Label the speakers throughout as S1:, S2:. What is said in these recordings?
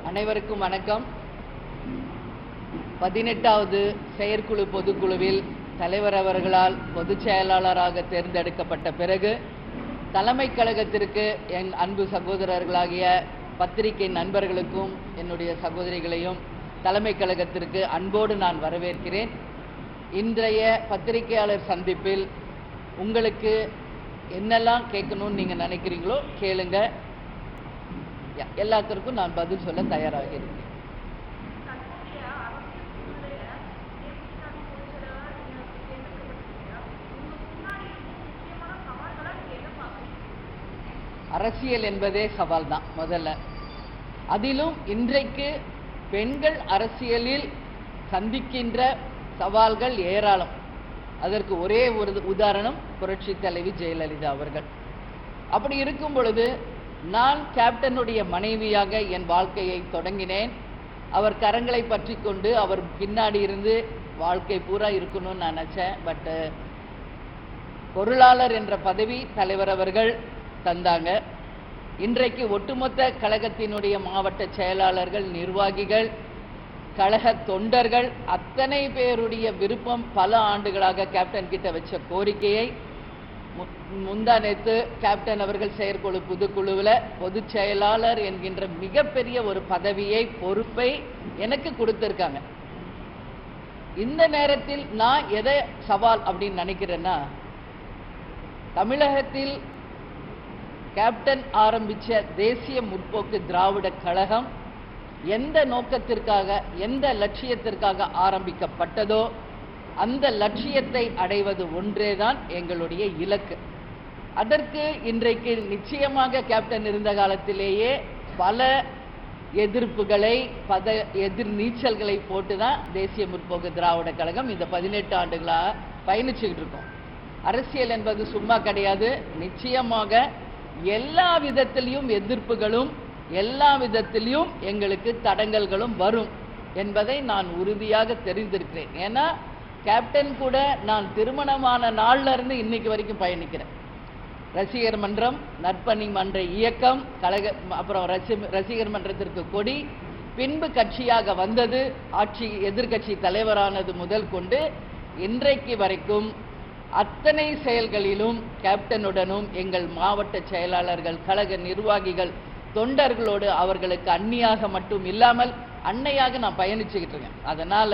S1: அனைவருக்கும் வணக்கம். 18வது செயற்குழு பொதுக்குழுவில் தலைவர் அவர்களால் பொதுச் செயலாளராக தேர்ந்தெடுக்கப்பட்ட பிறகு தலைமைக் கழகத்திற்கு என் அன்பு சகோதரர்களாகிய பத்திரிகை நண்பர்களுக்கும் என்னுடைய சகோதரிகளையும் தலைமைக் கழகத்திற்கு அன்போடு நான் வரவேற்கிறேன். இன்றைய பத்திரிகையாளர் சந்திப்பில் உங்களுக்கு என்னெல்லாம் கேட்கணும்னு நீங்கள் நினைக்கிறீங்களோ கேளுங்க. எல்லாத்திற்கும் நான் பதில் சொல்ல தயாராக இருக்கேன். அரசியல் என்பதே சவால் தான் முதல்ல. அதிலும் இன்றைக்கு பெண்கள் அரசியலில் சந்திக்கின்ற சவால்கள் ஏராளம். அதற்கு ஒரே ஒரு உதாரணம் புரட்சி தலைவி ஜெயலலிதா அவர்கள். அப்படி இருக்கும் பொழுது நான் கேப்டனுடைய மனைவியாக என் வாழ்க்கையை தொடங்கினேன். அவர் கரங்களை பற்றி கொண்டு அவர் பின்னாடி இருந்து வாழ்க்கை பூரா இருக்கணும்னு நினச்சேன். பட்டு பொருளாளர் என்ற பதவி தலைவர் அவர்கள் தந்தாங்க. இன்றைக்கு ஒட்டுமொத்த கழகத்தினுடைய மாவட்ட செயலாளர்கள், நிர்வாகிகள், கழக தொண்டர்கள் அத்தனை பேருடைய விருப்பம் பல ஆண்டுகளாக கேப்டன் கிட்ட வச்ச கோரிக்கையை முந்தா நேத்து கேப்டன் அவர்கள் செயற்குழு பொதுக்குழுவில் பொதுச் செயலாளர் என்கின்ற மிகப்பெரிய ஒரு பதவியை, பொறுப்பை எனக்கு கொடுத்திருக்காங்க. இந்த நேரத்தில் நான் எதை சவால் அப்படின்னு நினைக்கிறேன்னா, தமிழகத்தில் கேப்டன் ஆரம்பித்த தேசிய முற்போக்கு திராவிட கழகம் எந்த நோக்கத்திற்காக, எந்த லட்சியத்திற்காக ஆரம்பிக்கப்பட்டதோ அந்த லட்சியத்தை அடைவது ஒன்றேதான் எங்களுடைய இலக்கு. அதற்கு இன்றைக்கு நிச்சயமாக கேப்டன் இருந்த காலத்திலேயே பல எதிர்ப்புகளை, எதிர் நீச்சல்களை போட்டு தான் தேசிய முற்போக்கு திராவிட கழகம் இந்த 18 ஆண்டுகளாக பயணிச்சுக்கிட்டு இருக்கோம். அரசியல் என்பது சும்மா கிடையாது. நிச்சயமாக எல்லா விதத்திலையும் எதிர்ப்புகளும், எல்லா விதத்திலையும் எங்களுக்கு தடங்கல்களும் வரும் என்பதை நான் உறுதியாக தெரிந்திருக்கிறேன். ஏன்னா கேப்டன் கூட நான் திருமணமான நாள்ல இருந்து இன்னைக்கு வரைக்கும் பயணிக்கிறேன். ரசிகர் மன்றம், நற்பணி மன்ற இயக்கம், கழக, அப்புறம் ரசிகர் மன்றத்திற்கு கொடி, பின்பு கட்சியாக வந்தது, ஆட்சி எதிர்கட்சி தலைவரானது முதல் கொண்டு இன்றைக்கு வரைக்கும் அத்தனை செயல்களிலும் கேப்டனுடனும் எங்கள் மாவட்ட செயலாளர்கள், கழக நிர்வாகிகள், தொண்டர்களோடு அவர்களுக்கு அன்னியாக மட்டும் இல்லாமல் அன்னையாக நான் பயணிச்சுக்கிட்டு இருக்கேன். அதனால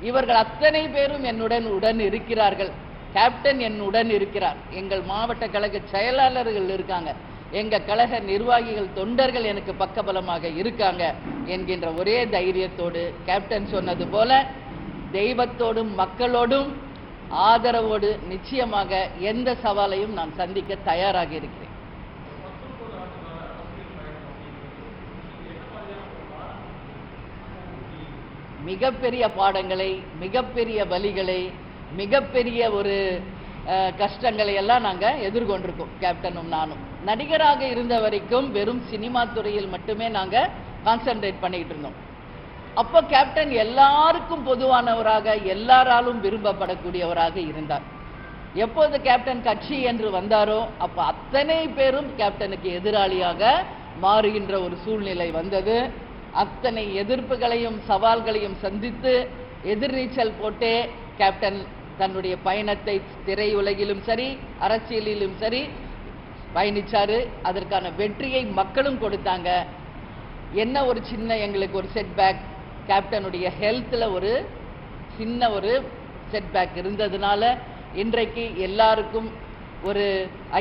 S1: இவர்கள் அத்தனை பேரும் என்னுடன் இருக்கிறார்கள். கேப்டன் என்னுடன் இருக்கிறார். எங்கள் மாவட்ட கழக செயலாளர்கள் இருக்காங்க. எங்க கழக நிர்வாகிகள், தொண்டர்கள் எனக்கு பக்கபலமாக இருக்காங்க என்கின்ற ஒரே தைரியத்தோடு, கேப்டன் சொன்னது போல தெய்வத்தோடும் மக்களோடும் ஆதரவோடு நிச்சயமாக எந்த சவாலையும் நான் சந்திக்க தயாராக இருக்கிறேன். மிகப்பெரிய பாடங்களை, மிகப்பெரிய வலிகளை, மிகப்பெரிய ஒரு கஷ்டங்களை எல்லாம் நாங்கள் எதிர்கொண்டிருக்கோம். கேப்டனும் நானும் நடிகராக இருந்த வரைக்கும் வெறும் சினிமா துறையில் மட்டுமே நாங்கள் கான்சென்ட்ரேட் பண்ணிக்கிட்டு இருந்தோம். அப்போ கேப்டன் எல்லாருக்கும் பொதுவானவராக, எல்லாராலும் விரும்பப்படக்கூடியவராக இருந்தார். எப்போது கேப்டன் கட்சி என்று வந்தாரோ அப்போ அத்தனை பேரும் கேப்டனுக்கு எதிராளியாக மாறுகின்ற ஒரு சூழ்நிலை வந்தது. அத்தனை எதிர்ப்புகளையும் சவால்களையும் சந்தித்து எதிர்நீச்சல் போட்டே கேப்டன் தன்னுடைய பயணத்தை திரையுலகிலும் சரி, அரசியலிலும் சரி பயணிச்சாரு. அதற்கான வெற்றியை மக்களும் கொடுத்தாங்க. என்ன ஒரு சின்ன எங்களுக்கு ஒரு செட்பேக், கேப்டனுடைய ஹெல்த்தில் ஒரு சின்ன ஒரு செட்பேக் இருந்ததுனால இன்றைக்கு எல்லாருக்கும் ஒரு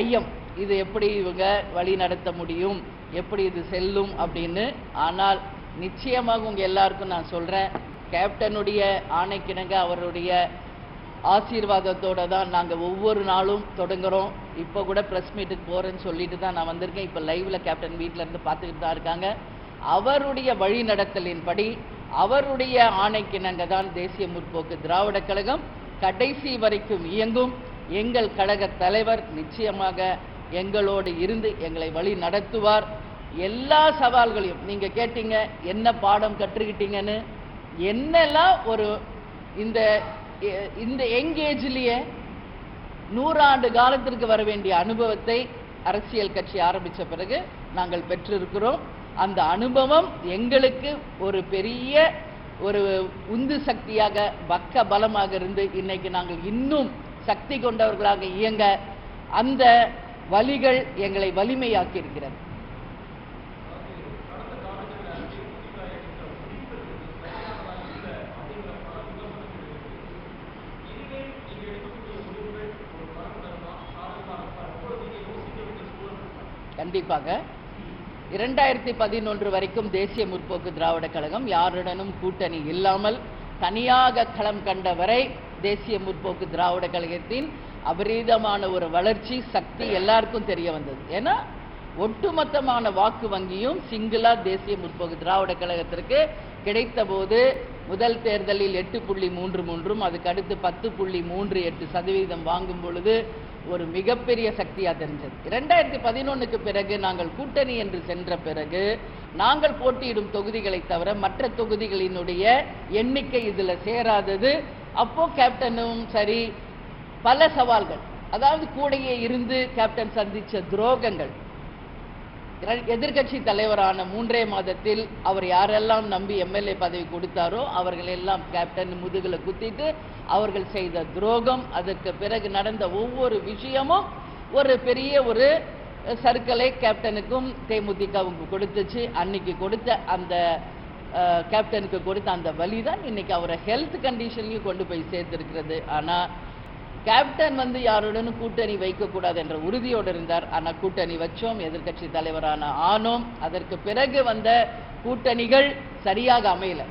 S1: ஐயம், இது எப்படி இவங்க வழி நடத்த முடியும், எப்படி இது செல்லும் அப்படின்னு. ஆனால் நிச்சயமாக உங்கள் எல்லாருக்கும் நான் சொல்கிறேன், கேப்டனுடைய ஆணைக்கிணங்க, அவருடைய ஆசீர்வாதத்தோடு தான் நாங்கள் ஒவ்வொரு நாளும் தொடங்குகிறோம். இப்போ கூட ப்ரெஸ் மீட்டுக்கு போகிறேன்னு சொல்லிட்டு தான் நான் வந்திருக்கேன். இப்போ லைவில் கேப்டன் வீட்டிலேருந்து பார்த்துக்கிட்டு தான் இருக்காங்க. அவருடைய வழி நடத்தலின்படி, அவருடைய ஆணைக்கிணங்க தான் தேசிய முற்போக்கு திராவிட கழகம் கடைசி வரைக்கும் இயங்கும். எங்கள் கழக தலைவர் நிச்சயமாக எங்களோடு இருந்து எங்களை வழி நடத்துவார். எல்லா சவால்களையும் நீங்கள் கேட்டீங்க, என்ன பாடம் கற்றுக்கிட்டீங்கன்னு. என்னெல்லாம் ஒரு இந்த இந்த எங்கேஜ்லேயே 100 ஆண்டு காலத்திற்கு வர வேண்டிய அனுபவத்தை அரசியல் கட்சி ஆரம்பித்த பிறகு நாங்கள் பெற்றிருக்கிறோம். அந்த அனுபவம் எங்களுக்கு ஒரு பெரிய ஒரு உந்து சக்தியாக பக்க பலமாக இருந்து இன்னைக்கு நாங்கள் இன்னும் சக்தி கொண்டவர்களாக இயங்க அந்த வழிகள் எங்களை வலிமையாக்கி இருக்கிறது. கண்டிப்பாக 2011 வரைக்கும் தேசிய முற்போக்கு திராவிட கழகம் யாருடனும் கூட்டணி இல்லாமல் தனியாக களம் கண்ட வரை தேசிய முற்போக்கு திராவிட கழகத்தின் அபரீதமான ஒரு வளர்ச்சி சக்தி எல்லாருக்கும் தெரிய வந்தது. ஏன்னா ஒட்டுமொத்தமான வாக்கு வங்கியும் சிங்கிளா தேசிய முற்போக்கு திராவிட கழகத்திற்கு கிடைத்த போது முதல் தேர்தலில் 8.33 அதுக்கு அடுத்து 10.38% வாங்கும் பொழுது ஒரு மிகப்பெரிய சக்தியா தெரிஞ்சது. 2011க்கு பிறகு நாங்கள் கூட்டணி என்று சென்ற பிறகு நாங்கள் போட்டியிடும் தொகுதிகளை தவிர மற்ற தொகுதிகளினுடைய எண்ணிக்கை இதுல சேராதது. அப்போ கேப்டனும் சரி பல சவால்கள், அதாவது கூடையே இருந்து கேப்டன் சந்திச்ச துரோகங்கள், எதிர்கட்சி தலைவரான 3 மாதத்தில் அவர் யாரெல்லாம் நம்பி எம்எல்ஏ பதவி கொடுத்தாரோ அவர்கள் எல்லாம் கேப்டன் முதுகுல குத்திட்டு அவர்கள் செய்த துரோகம், அதற்கு பிறகு நடந்த ஒவ்வொரு விஷயமும் ஒரு பெரிய ஒரு சர்க்கலை கேப்டனுக்கும் தேமுதிகவுக்கு கொடுத்துச்சு. அன்னைக்கு கொடுத்த அந்த கேப்டனுக்கு கொடுத்த அந்த வலிதான் இன்னைக்கு அவரை ஹெல்த் கண்டிஷன்லையும் கொண்டு போய் சேர்த்திருக்கிறது. ஆனா கேப்டன் யாருடனும் கூட்டணி வைக்கக்கூடாது என்ற உறுதியோடு இருந்தார். ஆனால் கூட்டணி வச்சோம், எதிர்கட்சி தலைவரான ஆனோம். அதற்கு பிறகு வந்த கூட்டணிகள் சரியாக அமையல.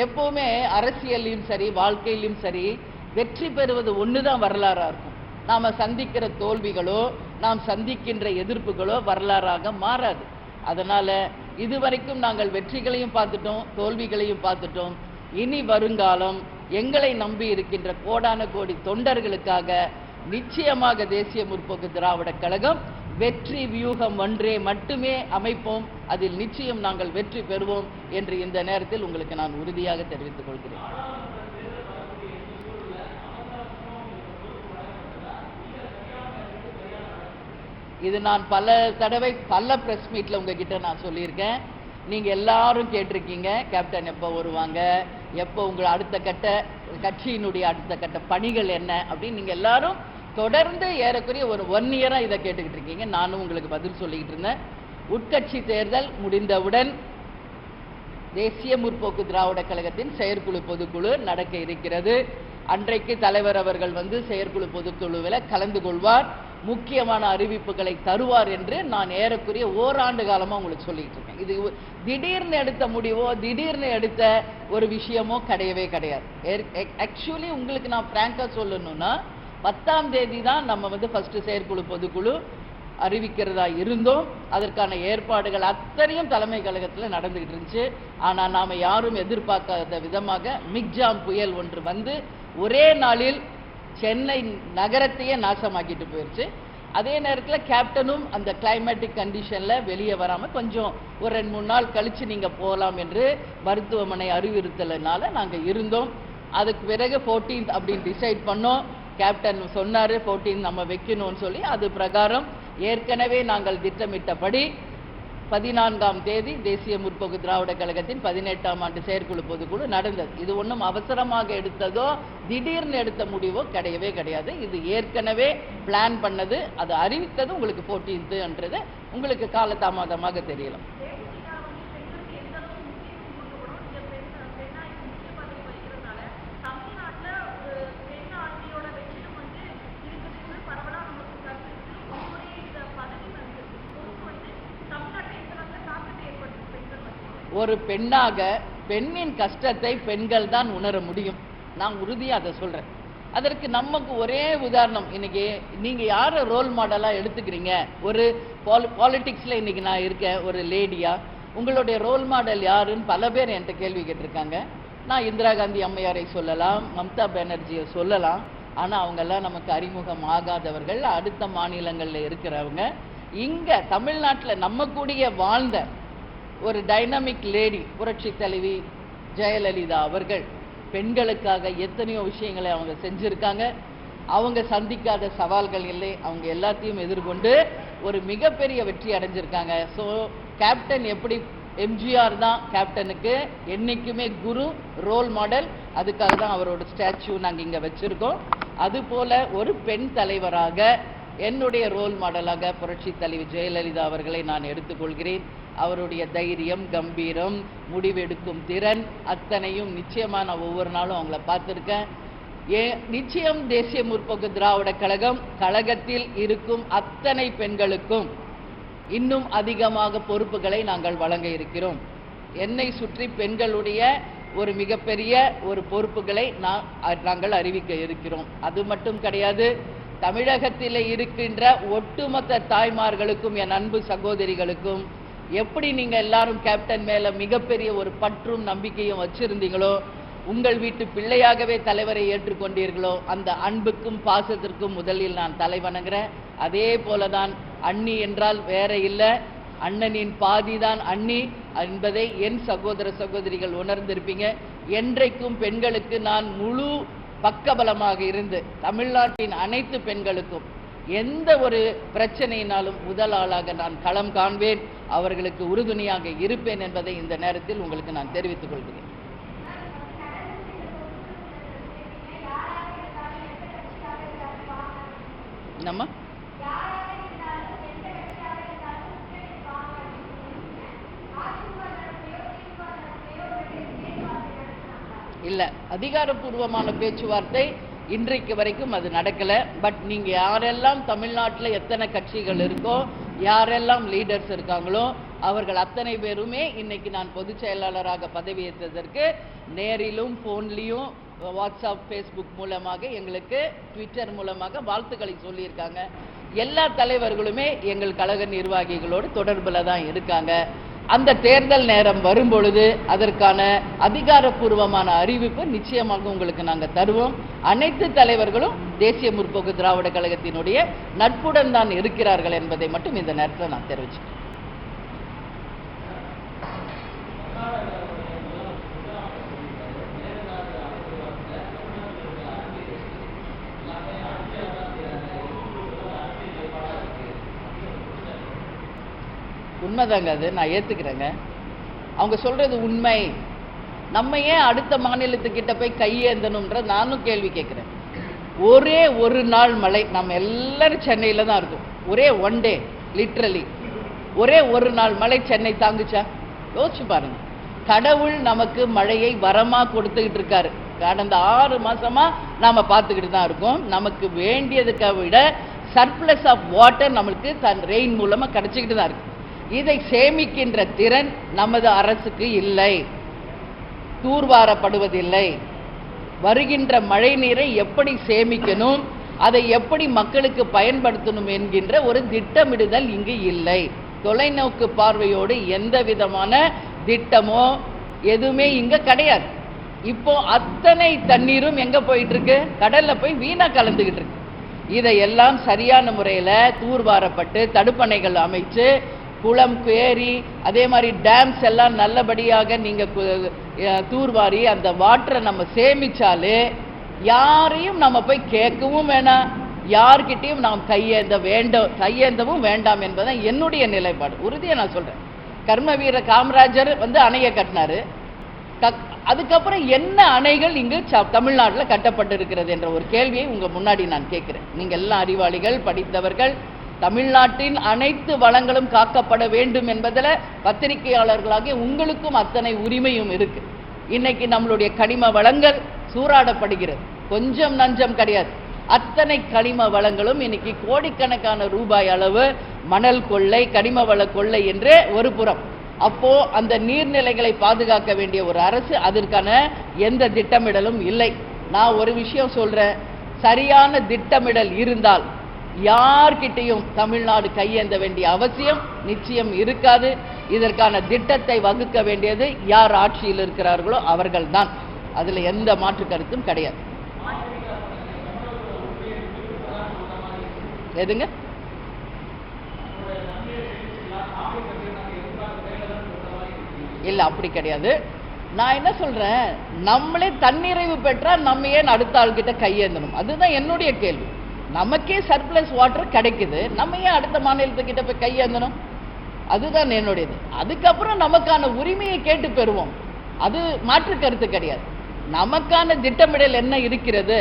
S1: எப்பவுமே அரசியலையும் சரி வாழ்க்கையிலும் சரி வெற்றி பெறுவது ஒண்ணுதான் வரலாறா இருக்கும். நாம சந்திக்கிற தோல்விகளோ நாம் சந்திக்கின்ற எதிர்ப்புகளோ வரலாறாக மாறாது. அதனால இதுவரைக்கும் நாங்கள் வெற்றிகளையும் பார்த்துட்டோம், தோல்விகளையும் பார்த்துட்டோம். இனி வருங்காலம் எங்களை நம்பி இருக்கின்ற கோடான கோடி தொண்டர்களுக்காக நிச்சயமாக தேசிய முற்போக்கு திராவிட கழகம் வெற்றி வியூகம் ஒன்றே மட்டுமே அமைப்போம். அதில் நிச்சயம் நாங்கள் வெற்றி பெறுவோம் என்று இந்த நேரத்தில் உங்களுக்கு நான் உறுதியாக தெரிவித்துக் கொள்கிறேன். இது நான் பல தடவை பல பிரஸ் மீட்ல உங்ககிட்ட நான் சொல்லியிருக்கேன். நீங்க எல்லாரும் கேட்டிருக்கீங்க கேப்டன் எப்போ வருவாங்க, எப்போ உங்கள் அடுத்த கட்ட கட்சியினுடைய அடுத்த கட்ட பணிகள் என்ன அப்படின்னு நீங்க எல்லாரும் தொடர்ந்து ஏறக்குறைய ஒரு 1 இயரா இதை கேட்டுக்கிட்டு இருக்கீங்க. நானும் உங்களுக்கு பதில் சொல்லிக்கிட்டு இருந்தேன். உட்கட்சி தேர்தல் முடிந்தவுடன் தேசிய முற்போக்கு திராவிட கழகத்தின் செயற்குழு பொதுக்குழு நடக்க இருக்கிறது. அன்றைக்கு தலைவர் அவர்கள் செயற்குழு பொதுக்குழுவில் கலந்து கொள்வார், முக்கியமான அறிவிப்புகளை தருவார் என்று நான் ஏறக்குறைய ஓராண்டு காலமா உங்களுக்கு சொல்லிட்டு இருக்கேன். இது திடீர்னு எடுத்த முடிவோ திடீர்னு எடுத்த ஒரு விஷயமோ கிடையவே கிடையாது. ஆக்சுவலி உங்களுக்கு நான் பிராங்கா சொல்லணும்னா 10ஆம் தேதி தான் நம்ம ஃபர்ஸ்ட் செயற்குழு பொதுக்குழு அறிவிக்கிறதா இருந்தோம். அதற்கான ஏற்பாடுகள் அத்தனையும் தலைமை கழகத்தில் நடந்துகிட்டு இருந்துச்சு. ஆனா நாம யாரும் எதிர்பார்க்காத விதமாக மிக்ஜாம் புயல் ஒன்று ஒரே நாளில் சென்னை நகரத்தையே நாசமாக்கிட்டு போயிருச்சு. அதே நேரத்தில் கேப்டனும் அந்த கிளைமேட்டிக் கண்டிஷன்ல வெளியே வராம கொஞ்சம் ஒரு 2-3 நாள் கழிச்சு நீங்க போகலாம் என்று மருத்துவமனை அறிவுறுத்தலனால நாங்க இருந்தோம். அதுக்கு பிறகு 14th அப்படின்னு டிசைட் பண்ணோம். கேப்டன் சொன்னாரு 14 நம்ம வைக்கணும்னு சொல்லி, அது பிரகாரம் ஏற்கனவே நாங்கள் திட்டமிட்டபடி 14ஆம் தேதி தேசிய முற்போக்கு திராவிட கழகத்தின் 18ஆம் ஆண்டு செயற்குழு பொதுக்குழு நடந்தது. இது ஒன்றும் அவசரமாக எடுத்ததோ திடீர்னு எடுத்த முடிவோ கிடையவே கிடையாது. இது ஏற்கனவே பிளான் பண்ணது, அது அறிவித்தது உங்களுக்கு 14th உங்களுக்கு காலதாமதமாக தெரியலாம். ஒரு பெண்ணாக பெண்ணின் கஷ்டத்தை பெண்கள் தான் உணர முடியும். நான் உறுதியா அதை சொல்றேன். அதற்கு நமக்கு ஒரே உதாரணம், இன்னைக்கு நீங்க யார ரோல் மாடலா எடுத்துக்கிறீங்க? ஒரு பாலிடிக்ஸ்ல இன்னைக்கு நான் இருக்கேன் ஒரு லேடியா, உங்களுடைய ரோல் மாடல் யாருன்னு பல பேர் என்கிட்ட கேள்வி கேட்டிருக்காங்க. நான் இந்திரா காந்தி அம்மையாரை சொல்லலாம், மம்தா பானர்ஜியை சொல்லலாம். ஆனா அவங்க எல்லாம் நமக்கு அறிமுகம் ஆகாதவர்கள், அடுத்த மாநிலங்கள்ல இருக்கிறவங்க. இங்க தமிழ்நாட்டில் நம்ம கூடிய வாழ்ந்த ஒரு டைனமிக் லேடி புரட்சி தலைவி ஜெயலலிதா அவர்கள் பெண்களுக்காக எத்தனையோ விஷயங்களை அவங்க செஞ்சிருக்காங்க. அவங்க சந்திக்காத சவால்கள் இல்லை, அவங்க எல்லாத்தையும் எதிர்கொண்டு ஒரு மிகப்பெரிய வெற்றி அடைஞ்சிருக்காங்க. ஸோ கேப்டன் எப்படி எம்ஜிஆர் தான் கேப்டனுக்கு என்னைக்குமே குரு, ரோல் மாடல். அதுக்காக தான் அவரோட ஸ்டாச்சு நாங்கள் இங்கே வச்சிருக்கோம். அதுபோல ஒரு பெண் தலைவராக என்னுடைய ரோல் மாடலாக புரட்சி தலைவி ஜெயலலிதா அவர்களை நான் எடுத்துக்கொள்கிறேன். அவருடைய தைரியம், கம்பீரம், முடிவெடுக்கும் திறன் அத்தனையும் நிச்சயமாக நான் ஒவ்வொரு நாளும் அவங்கள பார்த்துருக்கேன். நிச்சயம் தேசிய முற்போக்கு திராவிட கழகத்தில் இருக்கும் அத்தனை பெண்களுக்கும் இன்னும் அதிகமாக பொறுப்புகளை நாங்கள் வழங்க இருக்கிறோம். என்னை சுற்றி பெண்களுடைய ஒரு மிகப்பெரிய ஒரு பொறுப்புகளை நாங்கள் அறிவிக்க இருக்கிறோம். அது மட்டும் கிடையாது, தமிழகத்தில் இருக்கின்ற ஒட்டுமொத்த தாய்மார்களுக்கும் என் அன்பு சகோதரிகளுக்கும் எப்படி நீங்க எல்லாரும் கேப்டன் மேல மிகப்பெரிய ஒரு பற்றும் நம்பிக்கையும் வச்சிருந்தீங்களோ, உங்கள் வீட்டு பிள்ளையாகவே தலைவரை ஏற்றுக்கொண்டீர்களோ, அந்த அன்புக்கும் பாசத்திற்கும் முதலில் நான் தலை வணங்குறேன். அதே போலதான் அண்ணி என்றால் வேற இல்லை, அண்ணனின் பாதிதான் அண்ணி என்பதை என் சகோதர சகோதரிகள் உணர்ந்திருப்பீங்க. என்றைக்கும் பெண்களுக்கு நான் முழு பக்கபலமாக இருந்து தமிழ்நாட்டின் அனைத்து பெண்களுக்கும் எந்த ஒரு பிரச்சனையினாலும் முதல் ஆளாக நான் களம் காண்பேன், அவர்களுக்கு உறுதுணையாக இருப்பேன் என்பதை இந்த நேரத்தில் உங்களுக்கு நான் தெரிவித்துக் கொள்கிறேன். நம்ம இல்ல, அதிகாரப்பூர்வமான பேச்சுவார்த்தை இன்றைக்கு வரைக்கும் அது நடக்கல. பட் நீங்க யாரெல்லாம் தமிழ்நாட்டில் எத்தனை கட்சிகள் இருக்கோ, யாரெல்லாம் லீடர்ஸ் இருக்காங்களோ, அவர்கள் அத்தனை பேருமே இன்னைக்கு நான் பொதுச் செயலாளராக பதவியேற்றதற்கு நேரிலும் போன்லையும் வாட்ஸ்அப், ஃபேஸ்புக் மூலமாக எங்களுக்கு ட்விட்டர் மூலமாக வாழ்த்துக்களை சொல்லியிருக்காங்க. எல்லா தலைவர்களுமே எங்கள் கழக நிர்வாகிகளோடு தொடர்பில் தான் இருக்காங்க. அந்த தேர்தல் நேரம் வரும்பொழுது அதற்கான அதிகாரப்பூர்வமான அறிவிப்பு நிச்சயமாக உங்களுக்கு நாங்கள் தருவோம். அனைத்து தலைவர்களும் தேசிய முற்போக்கு திராவிட கழகத்தினுடைய நட்புடன் தான் இருக்கிறார்கள் என்பதை மட்டும் இந்த நேரத்தில் நான் தெரிவிச்சேன். உண்மைதாங்க, அது நான் ஏற்றுக்கிறேங்க. அவங்க சொல்றது உண்மை. நம்ம ஏன் அடுத்த மாநிலத்துக்கிட்ட போய் கையேந்தணும்ன்ற நானும் கேள்வி கேட்குறேன். ஒரே ஒரு நாள் மழை, நம்ம எல்லாரும் சென்னையில் தான் இருக்கும், ஒரே ஒன் டே, லிட்ரலி ஒரே ஒரு நாள் மழை சென்னை தாங்குச்சா? யோசிச்சு பாருங்க. கடவுள் நமக்கு மழையை வரமா கொடுத்துக்கிட்டு இருக்காரு. கடந்த 6 மாசமா நாம பார்த்துக்கிட்டு தான் இருக்கோம். நமக்கு வேண்டியதுக்கு விட சர்ப்ளஸ் ஆஃப் வாட்டர் நம்மளுக்கு ரெயின் மூலமா கிடைச்சிக்கிட்டு தான் இருக்கு. இதை சேமிக்கின்ற திறன் நமது அரசுக்கு இல்லை, தூர்வாரப்படுவதில்லை. வருகின்ற மழை நீரை எப்படி சேமிக்கணும், அதை எப்படி மக்களுக்கு பயன்படுத்தணும் என்கின்ற ஒரு திட்டமிடுதல் இங்கு இல்லை. தொலைநோக்கு பார்வையோடு எந்த விதமான திட்டமோ எதுவுமே இங்க கிடையாது. இப்போ அத்தனை தண்ணீரும் எங்க போயிட்டு இருக்கு? கடல்ல போய் வீணா கலந்துகிட்டு இருக்கு. இதையெல்லாம் சரியான முறையில் தூர்வாரப்பட்டு தடுப்பணைகள் அமைச்சு குளம், ஏரி, அதே மாதிரி டேம்ஸ் எல்லாம் நல்லபடியாக நீங்க தூர்வாரி அந்த வாட்டரை நம்ம சேமிச்சாலே யாரையும் நம்ம போய் கேட்கவும் வேணாம், யார்கிட்டையும் நாம் கையேந்தவும் வேண்டாம் என்பதுதான் என்னுடைய நிலைப்பாடு. உறுதியை நான் சொல்றேன். கர்ம வீர காமராஜர் அணையை கட்டினாரு. அதுக்கப்புறம் என்ன அணைகள் இங்கு தமிழ்நாட்டில் கட்டப்பட்டிருக்கிறது என்ற ஒரு கேள்வியை உங்க முன்னாடி நான் கேட்கிறேன். நீங்க எல்லாம் அறிவாளிகள், படித்தவர்கள். தமிழ்நாட்டின் அனைத்து வளங்களும் காக்கப்பட வேண்டும் என்பதில் பத்திரிகையாளர்களாகிய உங்களுக்கும் அத்தனை உரிமையும் இருக்கு. இன்னைக்கு நம்மளுடைய கனிம வளங்கள் சூறாடப்படுகிறது, கொஞ்சம் நஞ்சம் கிடையாது. அத்தனை கனிம வளங்களும் இன்னைக்கு கோடிக்கணக்கான ரூபாய் அளவு மணல் கொள்ளை, கனிம வள கொள்ளை என்றே ஒரு புறம். அப்போ அந்த நீர்நிலைகளை பாதுகாக்க வேண்டிய ஒரு அரசு, அதற்கான எந்த திட்டமிடலும் இல்லை. நான் ஒரு விஷயம் சொல்றேன், சரியான திட்டமிடல் இருந்தால் யார்கிட்டையும் தமிழ்நாடு கையேந்த வேண்டிய அவசியம் நிச்சயம் இருக்காது. இதற்கான திட்டத்தை வகுக்க வேண்டியது யார் ஆட்சியில் இருக்கிறார்களோ அவர்கள்தான். அதுல எந்த மாற்று கருத்தும் கிடையாது. எதுங்க? இல்ல, அப்படி கிடையாது. நான் என்ன சொல்றேன், நம்மளே தன்னிறைவு பெற்றா நம்ம ஏன் அடுத்த ஆள்கிட்ட கையேந்தணும்? அதுதான் என்னுடைய கேள்வி. நமக்கே சர்ப்ளஸ் வாட்டர் கிடைக்குது, நம்ம ஏன் அடுத்த மாநிலத்துக்கிட்ட போய் கையேந்தணும்? அதுதான் என்னுடையது. அதுக்கப்புறம் நமக்கான உரிமையை கேட்டு பெறுவோம். அது மாற்று கருத்து கிடையாது. நமக்கான திட்டமிடல் என்ன இருக்கிறது,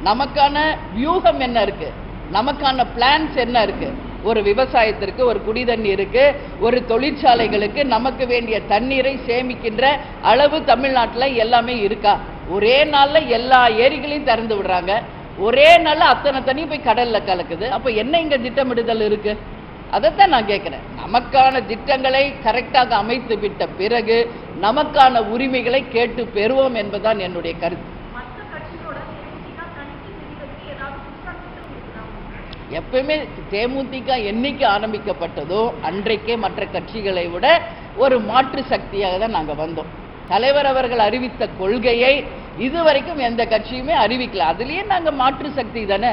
S1: நமக்கான வியூகம் என்ன இருக்கு, நமக்கான பிளான்ஸ் என்ன இருக்கு. ஒரு விவசாயத்திற்கு, ஒரு குடிதண்ணீருக்கு, ஒரு தொழிற்சாலைகளுக்கு நமக்கு வேண்டிய தண்ணீரை சேமிக்கின்ற அளவு தமிழ்நாட்டில் எல்லாமே இருக்கா? ஒரே நாள்ல எல்லா ஏரிகளையும் திறந்து விடுறாங்க, ஒரே நாள்ல அத்தனை தண்ணி போய் கடல்ல கலக்குது. அப்ப என்ன இங்க திட்டமிடுதல் இருக்கு? அதைத்தான் நான் கேட்கிறேன். நமக்கான திட்டங்களை கரெக்டாக அமைத்து விட்ட பிறகு நமக்கான உரிமைகளை கேட்டு பெறுவோம் என்பதுதான் என்னுடைய கருத்து. எப்பவுமே தேமுதிக என்னைக்கு ஆரம்பிக்கப்பட்டதோ அன்றைக்கே மற்ற கட்சிகளை விட ஒரு மாற்று சக்தியாக தான் நாங்கள் வந்தோம். தலைவர் அவர்கள் அறிவித்த கொள்கையை இதுவரைக்கும் எந்த கட்சியுமே அறிவிக்கல. அதுலயே நாங்கள் மாற்று சக்தி தானே.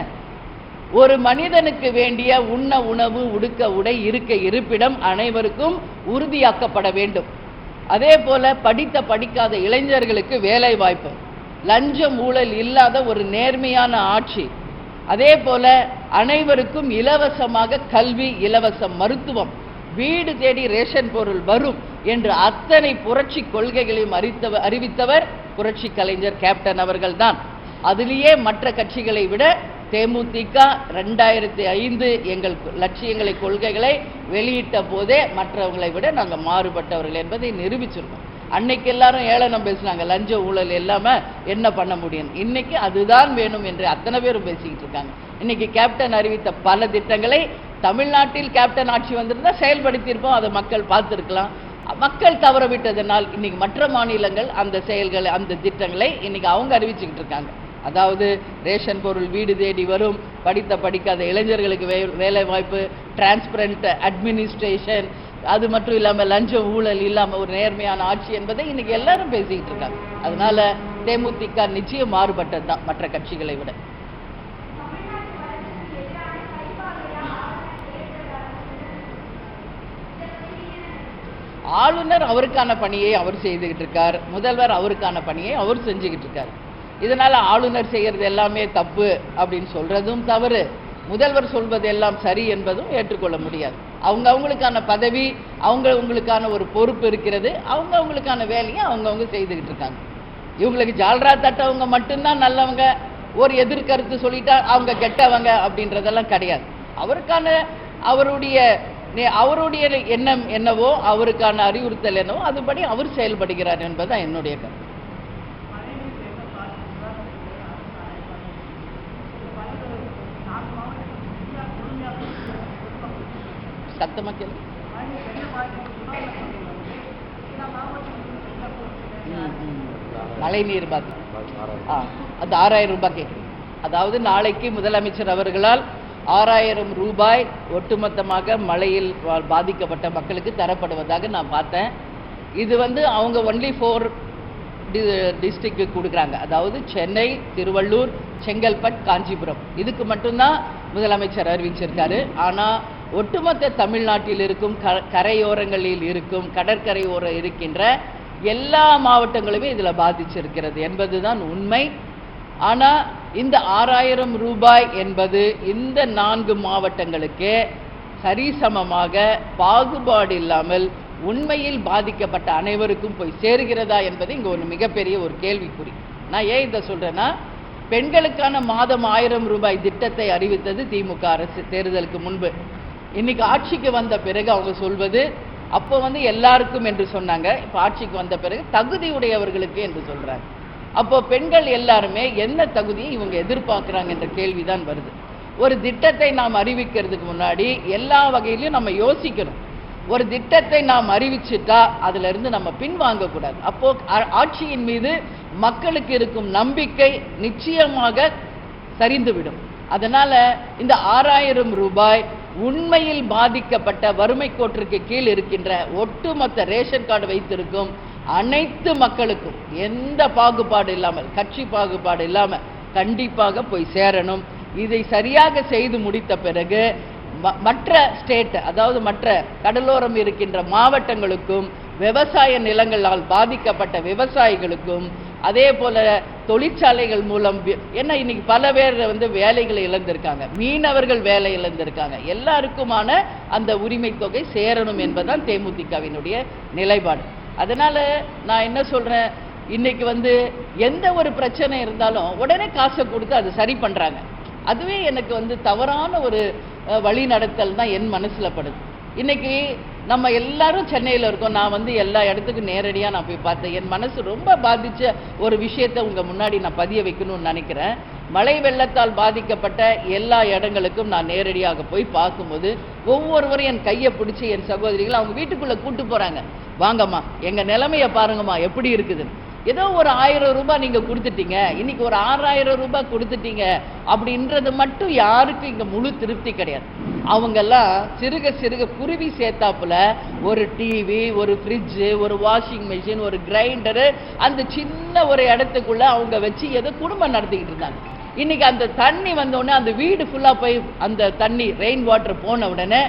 S1: ஒரு மனிதனுக்கு வேண்டிய உண்ண உணவு, உடுக்க உடை, இருக்க இருப்பிடம் அனைவருக்கும் உறுதியாக்கப்பட வேண்டும். அதே போல படித்த படிக்காத இளைஞர்களுக்கு வேலை வாய்ப்பு, லஞ்சம் ஊழல் இல்லாத ஒரு நேர்மையான ஆட்சி, அதே போல அனைவருக்கும் இலவசமாக கல்வி, இலவச மருத்துவம், வீடு தேடி ரேஷன் பொருள் வரும் என்று அத்தனை புரட்சி கொள்கைகளையும் அறிவித்தவர் புரட்சி கலைஞர் கேப்டன் அவர்கள் தான். அதிலேயே மற்ற கட்சிகளை விட தேமுதிக 2005 எங்கள் லட்சியங்களை, கொள்கைகளை வெளியிட்ட போதே மற்றவங்களை விட நாங்கள் மாறுபட்டவர்கள் என்பதை நிரூபிச்சிருக்கோம். அன்னைக்கு எல்லாரும் ஏளனம் பேசினாங்க, லஞ்ச ஊழல் இல்லாம என்ன பண்ண முடியும். இன்னைக்கு அதுதான் வேணும் என்று அத்தனை பேரும் பேசிக்கிட்டு இருக்காங்க. இன்னைக்கு கேப்டன் அறிவித்த பல திட்டங்களை தமிழ்நாட்டில் கேப்டன் ஆட்சி வந்திருந்தா செயல்படுத்தியிருப்போம். அதை மக்கள் பார்த்திருக்கலாம். மக்கள் தவற விட்டதனால் இன்னைக்கு மற்ற மாநிலங்கள் அந்த செயல்களை, அந்த திட்டங்களை இன்னைக்கு அவங்க அறிவிச்சுக்கிட்டு இருக்காங்க. அதாவது ரேஷன் பொருள் வீடு தேடி வரும், படித்த படிக்காத இளைஞர்களுக்கு வேலை வாய்ப்பு, டிரான்ஸ்பரண்ட் அட்மினிஸ்ட்ரேஷன், அது மட்டும் இல்லாமல் லஞ்சம் ஊழல் இல்லாமல் ஒரு நேர்மையான ஆட்சி என்பதை இன்னைக்கு எல்லாரும் பேசிக்கிட்டு இருக்காங்க. அதனால தேமுதிக நிச்சயம் மாறுபட்டது தான் மற்ற கட்சிகளை விட. ஆளுநர் அவருக்கான பணியை அவர் செய்துகிட்டு இருக்கார், முதல்வர் அவருக்கான பணியை அவர் செஞ்சுக்கிட்டு இருக்கார். இதனால ஆளுநர் செய்யறது எல்லாமே தப்பு அப்படின்னு சொல்றதும் தவறு, முதல்வர் சொல்வது எல்லாம் சரி என்பதும் ஏற்றுக்கொள்ள முடியாது. அவங்களுக்கான பதவி, அவங்களுக்கான ஒரு பொறுப்பு இருக்கிறது, அவங்களுக்கான வேலையை அவங்கவுங்க செய்துகிட்டு இருக்காங்க. இவங்களுக்கு ஜால்ரா தட்டவங்க மட்டும்தான் நல்லவங்க, ஒரு எதிர்கருத்து சொல்லிட்டா அவங்க கெட்டவங்க அப்படின்றதெல்லாம் கிடையாது. அவருடைய எண்ணம் என்னவோ, அவருக்கான அறிவுறுத்தல் என்னவோ அதுபடி அவர் செயல்படுகிறார் என்பதுதான் என்னுடைய கருத்து. சத்தமா கேளு. மழைநீர் பாக்கி அது 6000 ரூபாய் கேட்குறீங்க. அதாவது நாளைக்கு முதலமைச்சர் அவர்களால் 6000 ரூபாய் ஒட்டுமொத்தமாக மழையில் பாதிக்கப்பட்ட மக்களுக்கு தரப்படுவதாக நான் பார்த்தேன். இது அவங்க ஒன்லி 4 டிஸ்ட்ரிக்ட் கொடுக்குறாங்க. அதாவது சென்னை, திருவள்ளூர், செங்கல்பட்டு, காஞ்சிபுரம், இதுக்கு மட்டும்தான் முதலமைச்சர் அறிவிச்சிருக்காரு. ஆனால் ஒட்டுமொத்த தமிழ்நாட்டில் இருக்கும் கரையோரங்களில் இருக்கும், கடற்கரையோரம் இருக்கின்ற எல்லா மாவட்டங்களுமே இதில் பாதிச்சிருக்கிறது என்பதுதான் உண்மை. ஆனால் இந்த 6000 ரூபாய் என்பது இந்த 4 மாவட்டங்களுக்கு சரிசமமாக பாகுபாடு இல்லாமல் உண்மையில் பாதிக்கப்பட்ட அனைவருக்கும் போய் சேருகிறதா என்பது இங்கே ஒரு மிகப்பெரிய ஒரு கேள்விக்குறி. நான் ஏன் இதை சொல்றேன்னா, பெண்களுக்கான மாதம் 1000 ரூபாய் திட்டத்தை அறிவித்தது திமுக அரசு தேர்தலுக்கு முன்பு. இன்னைக்கு ஆட்சிக்கு வந்த பிறகு அவங்க சொல்வது, அப்போ எல்லாருக்கும் என்று சொன்னாங்க, இப்போ ஆட்சிக்கு வந்த பிறகு தகுதியுடையவர்களுக்கு என்று சொல்றாங்க. அப்போ பெண்கள் எல்லாருமே என்ன தகுதியை இவங்க எதிர்பார்க்குறாங்க என்ற கேள்விதான் வருது. ஒரு திட்டத்தை நாம் அறிவிக்கிறதுக்கு முன்னாடி எல்லா வகையிலும் நம்ம யோசிக்கணும். ஒரு திட்டத்தை நாம் அறிவிச்சுட்டா அதுல இருந்து நம்ம பின்வாங்கக்கூடாது. அப்போ ஆட்சியின் மீது மக்களுக்கு இருக்கும் நம்பிக்கை நிச்சயமாக சரிந்துவிடும். அதனால இந்த 6000 ரூபாய் உண்மையில் பாதிக்கப்பட்ட வறுமை கோட்டிற்கு கீழ் இருக்கின்ற ஒட்டுமொத்த ரேஷன் கார்டு வைத்திருக்கும் அனைத்து மக்களுக்கும் எந்த பாகுபாடு இல்லாமல், கட்சி பாகுபாடு இல்லாமல் கண்டிப்பாக போய் சேரணும். இதை சரியாக செய்து முடித்த பிறகு மற்ற ஸ்டேட், அதாவது மற்ற கடலோரம் இருக்கின்ற மாவட்டங்களுக்கும் விவசாய நிலங்களால் பாதிக்கப்பட்ட விவசாயிகளுக்கும், அதே போல தொழிற்சாலைகள் மூலம் என்ன இன்னைக்கு பல பேர் வேலைகளை இழந்திருக்காங்க, மீனவர்கள் வேலை இழந்திருக்காங்க. எல்லாருக்குமான அந்த உரிமை தொகை சேரணும் என்பதுதான் தேமுதிகவினுடைய நிலைப்பாடு. அதனால நான் என்ன சொல்றேன், இன்னைக்கு எந்த ஒரு பிரச்சனை இருந்தாலும் உடனே காசை கொடுத்து அது சரி பண்றாங்க. அதுவே எனக்கு தவறான ஒரு வழி நடத்தல் தான் என் மனசுல படுது. இன்னைக்கு நம்ம எல்லாரும் சென்னையில் இருக்கோம். நான் எல்லா இடத்துக்கும் நேரடியாக நான் போய் பார்த்தேன். என் மனசு ரொம்ப பாதிச்ச ஒரு விஷயத்தை உங்கள் முன்னாடி நான் பதிய வைக்கணும்னு நினைக்கிறேன். மழை வெள்ளத்தால் பாதிக்கப்பட்ட எல்லா இடங்களுக்கும் நான் நேரடியாக போய் பார்க்கும்போது ஒவ்வொருவரும் என் கையை பிடிச்சி என் சகோதரிகள் அவங்க வீட்டுக்குள்ளே கூட்டு போகிறாங்க. வாங்கம்மா, எங்கள் நிலைமையை பாருங்கம்மா எப்படி இருக்குதுன்னு. ஏதோ ஒரு 1000 ரூபாய் நீங்கள் கொடுத்துட்டீங்க, இன்னைக்கு ஒரு 6000 ரூபாய் கொடுத்துட்டீங்க அப்படின்றது மட்டும் யாருக்கும் இங்கே முழு திருப்தி கிடையாது. அவங்கெல்லாம் சிறுக சிறுக குருவி சேர்த்தாப்புல ஒரு டிவி, ஒரு ஃப்ரிட்ஜு, ஒரு வாஷிங் மிஷின், ஒரு கிரைண்டரு, அந்த சின்ன ஒரு இடத்துக்குள்ள அவங்க வச்சு ஏதோ குடும்பம் நடத்திக்கிட்டு இருந்தாங்க. இன்னைக்கு அந்த தண்ணி வந்தோடனே அந்த வீடு ஃபுல்லாக போய் அந்த தண்ணி ரெயின் வாட்டர் போன உடனே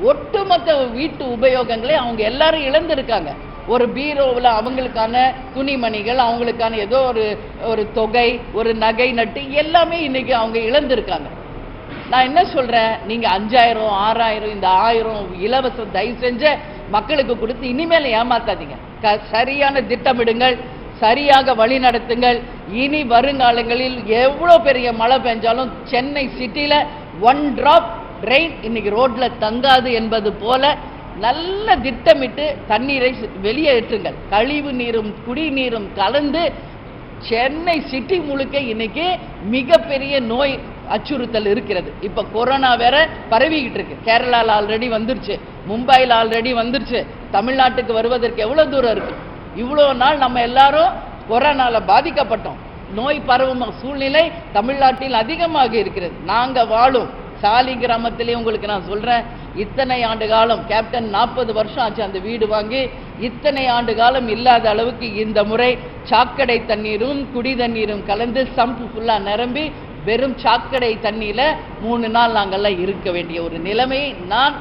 S1: ஒட்டுமொத்த வீட்டு உபயோகங்களை அவங்க எல்லாரும் இழந்திருக்காங்க. ஒரு பீரோவில் அவங்களுக்கான துணிமணிகள், அவங்களுக்கான ஏதோ ஒரு தொகை, ஒரு நகை நட்டு எல்லாமே இன்னைக்கு அவங்க இழந்திருக்காங்க. நான் என்ன சொல்றேன், நீங்க 5000 6000 இந்த 1000 இலவசம் தயவு செஞ்ச மக்களுக்கு கொடுத்து இனிமேல் ஏமாத்தாதீங்க. சரியான திட்டமிடுங்கள், சரியாக வழி நடத்துங்கள். இனி வருங்காலங்களில் எவ்வளோ பெரிய மழை பெஞ்சாலும் சென்னை சிட்டியில 1 டிராப் ரெயின் இன்னைக்கு ரோட்ல தங்காது என்பது போல நல்ல திட்டமிட்டு தண்ணீரை வெளியேற்றுங்கள். கழிவு நீரும் குடிநீரும் கலந்து சென்னை சிட்டி முழுக்க இன்னைக்கு மிகப்பெரிய நோய் அச்சுறுத்தல் இருக்கிறது. இப்ப கொரோனா வேற பரவிக்கிட்டு இருக்கு. கேரளால ஆல்ரெடி வந்துருச்சு, மும்பையில் ஆல்ரெடி வந்துருச்சு. தமிழ்நாட்டுக்கு வருவதற்கு எவ்வளவு தூரம் இருக்கு? இவ்வளோ நாள் நம்ம எல்லாரும் கொரோனால பாதிக்கப்பட்டோம். நோய் பரவும் சூழ்நிலை தமிழ்நாட்டில் அதிகமாக இருக்கிறது. நாங்க வாழும் சாலி கிராமத்திலே உங்களுக்கு நான் சொல்றேன், இத்தனை ஆண்டு காலம் கேப்டன் 40 வருஷம் ஆச்சு அந்த வீடு வாங்கி, இத்தனை ஆண்டு காலம் இல்லாத அளவுக்கு இந்த முறை சாக்கடை தண்ணீரும் குடி தண்ணீரும் கலந்து சம்பு ஃபுல்லா நிரம்பி வெறும் சாக்கடை தண்ணியில 3 நாள் நாங்கள்லாம் இருக்க வேண்டிய ஒரு நிலைமையை நான்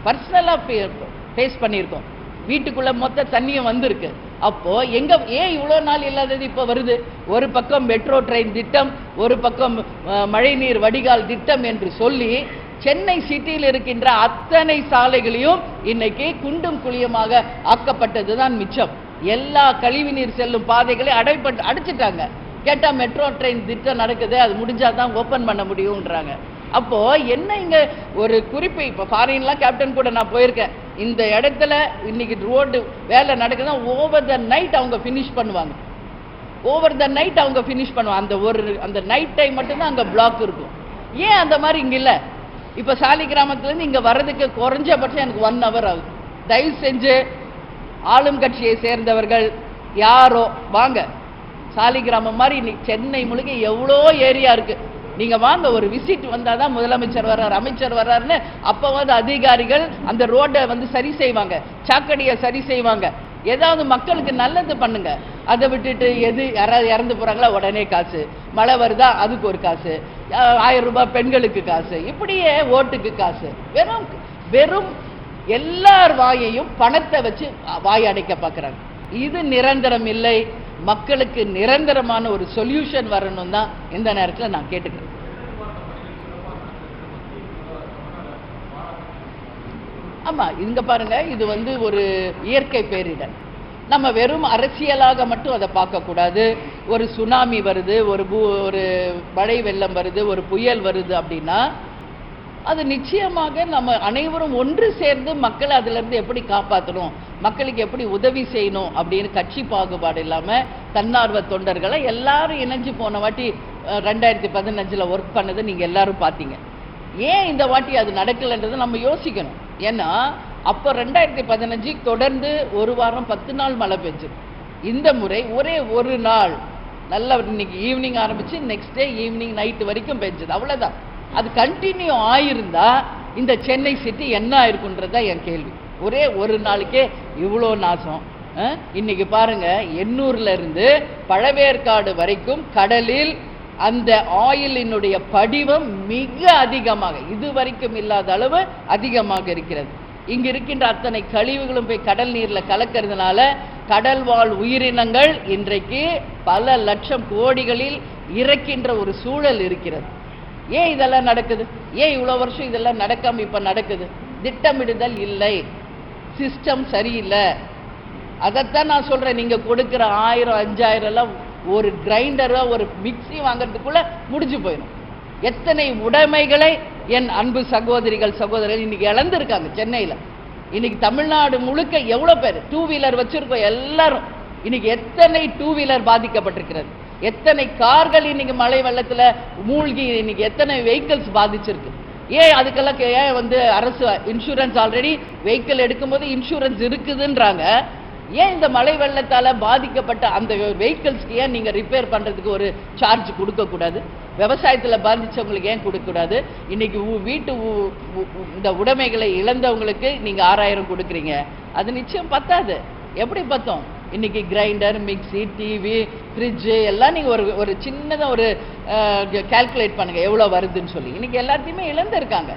S1: பர்சனலா ஃபேஸ் பண்ணியிருக்கோம். வீட்டுக்குள்ள மொத்த தண்ணியும் வந்திருக்கு. அப்போ ஏன் இவ்வளோ நாள் இல்லாதது இப்போ வருது? ஒரு பக்கம் மெட்ரோ ட்ரெயின் திட்டம், ஒரு பக்கம் மழைநீர் வடிகால் திட்டம் என்று சொல்லி சென்னை சிட்டியில் இருக்கின்ற அத்தனை சாலைகளையும் இன்னைக்கு குண்டும் குழியமாக ஆக்கப்பட்டதுதான் மிச்சம். எல்லா கழிவுநீர் செல்லும் பாதைகளை அடைச்சிட்டாங்க. கேட்டா மெட்ரோ ட்ரெயின் திட்டம் நடக்குது, அது முடிஞ்சாதான் ஓபன் பண்ண முடியும்ன்றாங்க. அப்போ என்ன இங்க ஒரு குறிப்பு, இப்ப ஃபாரின்லாம் கேப்டன் கூட நான் போயிருக்கேன். இந்த இடத்துல இன்னைக்கு ரோடு வேலை நடக்குதுன்னா ஓவர் த நைட் அவங்க ஃபினிஷ் பண்ணுவாங்க. ஓவர் த நைட் அவங்க ஃபினிஷ் பண்ணுவாங்க. அந்த நைட் டைம் மட்டும்தான் அங்க பிளாக் இருக்கும். ஏன் அந்த மாதிரி இங்க இல்ல? இப்ப சாலி கிராமத்துலேருந்து இங்க வர்றதுக்கு குறைஞ்சபட்சம் எனக்கு 1 hour ஆகுது. தயவு செஞ்சு ஆளும் கட்சியை சேர்ந்தவர்கள் யாரோ வாங்க. சாலி கிராமம் மாதிரி இன்னைக்கு சென்னை முழுக்க எவ்வளோ ஏரியா இருக்கு. நீங்க வாங்க, ஒரு விசிட் வந்தாதான் முதலமைச்சர் வர்றார், அமைச்சர் வர்றாருன்னு அப்ப அதிகாரிகள் அந்த ரோட்டை சரி செய்வாங்க, சாக்கடையை சரி செய்வாங்க. ஏதாவது மக்களுக்கு நல்லது பண்ணுங்க. அதை விட்டுட்டு யாராவது இறந்து போறாங்களா உடனே காசு, மழை வருதா அதுக்கு ஒரு காசு, 1000 ரூபாய் பெண்களுக்கு காசு, இப்படியே ஓட்டுக்கு காசு. வெறும் வெறும் எல்லார் வாயையும் பணத்தை வச்சு வாய் அடைக்க பார்க்குறாங்க. இது நிரந்தரம் இல்லை. மக்களுக்கு நிரந்தரமான ஒரு சொல்யூஷன் வரணும் தான் இந்த நேரத்தில் நான் கேட்டுக்கிறேன். ஆமா, இங்க பாருங்க, இது ஒரு இயற்கை பேரிடர். நம்ம வெறும் அரசியலாக மட்டும் அதை பார்க்க கூடாது. ஒரு சுனாமி வருது, ஒரு மழை வெள்ளம் வருது, ஒரு புயல் வருது அப்படின்னா அது நிச்சயமாக நம்ம அனைவரும் ஒன்று சேர்ந்து மக்களை அதுல இருந்து எப்படி காப்பாற்றணும், மக்களுக்கு எப்படி உதவி செய்யணும் அப்படின்னு கட்சி பாகுபாடு இல்லாம தன்னார்வ தொண்டர்களை எல்லாரும் இணைஞ்சு போன வாட்டி 2015 ஒர்க் பண்ணதை நீங்க எல்லாரும் பார்த்தீங்க. ஏன் இந்த வாட்டி அது நடக்கலைன்றது நம்ம யோசிக்கணும். ஏன்னா அப்போ 2015 தொடர்ந்து 1 வாரம் 10 நாள் மழை பெஞ்சது. இந்த முறை ஒரே ஒரு நாள் நல்லா இன்னைக்கு ஈவினிங் ஆரம்பிச்சு நெக்ஸ்ட் டே ஈவினிங் நைட்டு வரைக்கும் பெஞ்சது, அவ்வளவுதான். அது கண்டினியூ ஆயிருந்தா இந்த சென்னை சிட்டி என்ன ஆயிருக்குன்றதா என் கேள்வி. ஒரே ஒரு நாளுக்கே இவ்வளோ நாசம். இன்னைக்கு பாருங்க, எண்ணூர்ல இருந்து பழவேற்காடு வரைக்கும் கடலில் அந்த ஆயிலினுடைய படிவம் மிக அதிகமாக, இதுவரைக்கும் இல்லாத அளவு அதிகமாக இருக்கிறது. இங்கு இருக்கின்ற அத்தனை கழிவுகளும் போய் கடல் நீரில் கலக்கிறதுனால கடல் வாழ் உயிரினங்கள் இன்றைக்கு பல லட்சம் கோடிகளில் இறக்கின்ற ஒரு சூழல் இருக்கிறது. ஏன் இதெல்லாம் நடக்குது? ஏன் இவ்வளோ வருஷம் இதெல்லாம் நடக்காம இப்போ நடக்குது? திட்டமிடுதல் இல்லை, சிஸ்டம் சரியில்லை. அதைத்தான் நான் சொல்கிறேன். நீங்கள் கொடுக்குற 1000 5000 எல்லாம் ஒரு கிரைண்டரோ ஒரு மிக்சி வாங்குறதுக்குள்ளே முடிஞ்சு போயிடும். எத்தனை உடைமைகளை என் அன்பு சகோதரிகள் சகோதரர்கள் இன்னைக்கு இழந்திருக்காங்க சென்னையில். இன்னைக்கு தமிழ்நாடு முழுக்க எவ்வளோ பேர் 2 வீலர் வச்சிருக்கோம் எல்லாரும். இன்னைக்கு எத்தனை 2 வீலர் பாதிக்கப்பட்டிருக்கிறது, எத்தனை கார்கள் இன்னைக்கு மழை வெள்ளத்தில் மூழ்கி இன்னைக்கு எத்தனை வெஹிக்கிள்ஸ் பாதிச்சிருக்கு. ஏன் அதுக்கெல்லாம் ஏன் அரசு இன்சூரன்ஸ் ஆல்ரெடி வெஹிக்கிள் எடுக்கும்போது இன்சூரன்ஸ் இருக்குதுன்றாங்க. ஏன் இந்த மழை வெள்ளத்தால் பாதிக்கப்பட்ட அந்த வெஹிக்கிள்ஸ்க்கு ஏன் நீங்கள் ரிப்பேர் பண்ணுறதுக்கு ஒரு சார்ஜ் கொடுக்கக்கூடாது? விவசாயத்தில் பாதித்தவங்களுக்கு ஏன் கொடுக்கக்கூடாது? இன்னைக்கு வீட்டு இந்த உடைமைகளை இழந்தவங்களுக்கு நீங்கள் 6000 கொடுக்குறீங்க, அது நிச்சயம் பத்தாது. எப்படி பத்தோம்? இன்னைக்கு கிரைண்டர், மிக்சி, டிவி, ஃப்ரிட்ஜு எல்லாம் நீங்கள் ஒரு சின்னதாக ஒரு கால்குலேட் பண்ணுங்கள் எவ்வளோ வருதுன்னு சொல்லி. இன்னைக்கு எல்லாத்தையுமே இழந்திருக்காங்க.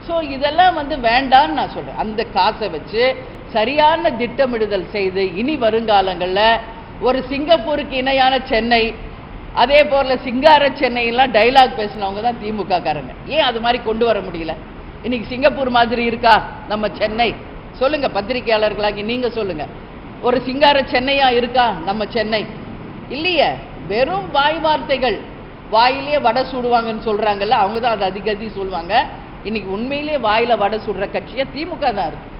S1: ஸோ இதெல்லாம் வேண்டான்னு நான் சொல்கிறேன். அந்த காசை வச்சு சரியான திட்டமிடுதல் செய்து இனி வருங்காலங்களில் ஒரு சிங்கப்பூருக்கு இணையான சென்னை, அதே போல சிங்கார சென்னையெல்லாம் டைலாக் பேசினவங்க தான் திமுக காரங்க. ஏன் அது மாதிரி கொண்டு வர முடியல? இன்னைக்கு சிங்கப்பூர் மாதிரி இருக்கா நம்ம சென்னை? சொல்லுங்க, பத்திரிகையாளர்களாகி நீங்க சொல்லுங்க. ஒரு சிங்கார சென்னையா இருக்கா நம்ம சென்னை? இல்லையே. வெறும் வாய் வார்த்தைகள், வாயிலே வடை சுடுவாங்கன்னு சொல்றாங்கல்ல, அவங்க தான் அதை அதிகதி சொல்லுவாங்க. இன்னைக்கு உண்மையிலேயே வாயில வடை சுடுற கட்சியா திமுக தான் இருக்கு.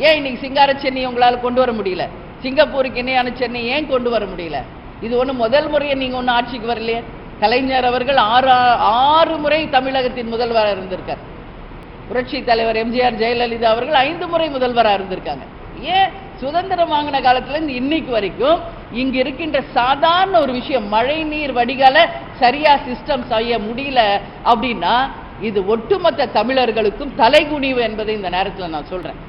S1: ஏன் இன்னைக்கு சிங்கார சென்னை உங்களால் கொண்டு வர முடியல? சிங்கப்பூருக்கு இணையான சென்னை ஏன் கொண்டு வர முடியல? இது முதல் முறையை நீங்க ஆட்சிக்கு வரலையே. கலைஞர் அவர்கள் 6 முறை தமிழகத்தின் முதல்வராக இருந்திருக்கார். புரட்சி தலைவர் எம்ஜிஆர் ஜெயலலிதா அவர்கள் 5 முறை முதல்வராக இருந்திருக்காங்க. ஏன் சுதந்திரம் வாங்கின காலத்துல இருந்து இன்னைக்கு வரைக்கும் இங்க இருக்கின்ற சாதாரண ஒரு விஷயம், மழை நீர் வடிகால சரியா சிஸ்டம் செய்ய முடியல அப்படின்னா இது ஒட்டுமொத்த தமிழர்களுக்கும் தலைகுனிவு என்பதை இந்த நேரத்தில் நான் சொல்றேன்.